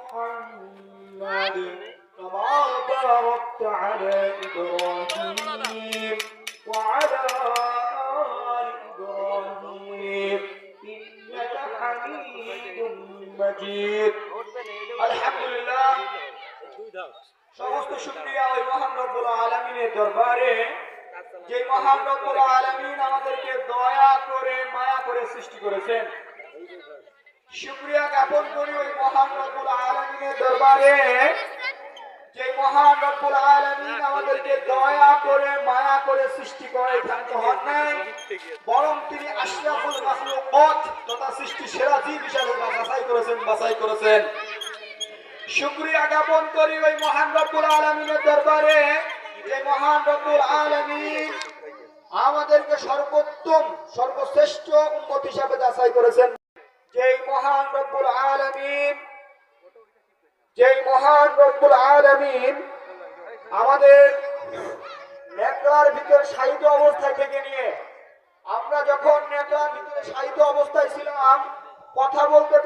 محمد كما باركت على إبراهيم وعلى آل إبراهيم إنك حميد مجيد الحمد لله সমস্ত শুকরিয়া ওই মহান রব্বুল আলামিনের দরবারে যে মহান রব্বুল আলামিন আমাদেরকে দয়া করে মায়া করে সৃষ্টি করেছেন। শুকরিয়া জ্ঞাপন করি ওই মহান রব্বুল আলামিনের দরবারে যে মহান রব্বুল আলামিন আমাদেরকে দয়া করে মায়া করে সৃষ্টি করে থাকতে হন নাই, বরং তিনি আশরাফুল মাখলুকাত তথা সৃষ্টি সেরা জীব হিসেবে বাছাই করেছেন। শুকরিয়া জ্ঞাপন করি ওই মহান রব্বুল আলামিনের দরবারে যে মহান রব্বুল আলামিন আমাদেরকে সর্বোত্তম সর্বশ্রেষ্ঠ উম্মত হিসেবে যাচাই করেছেন। যেই মহান রব্বুল আলামিন আমাদের নেকড়ার ভিতর শায়িত অবস্থায় থেকে নিয়ে আমরা যখন নেকড়ার ভিতরে শায়িত অবস্থায় ছিলাম, কথা বলতে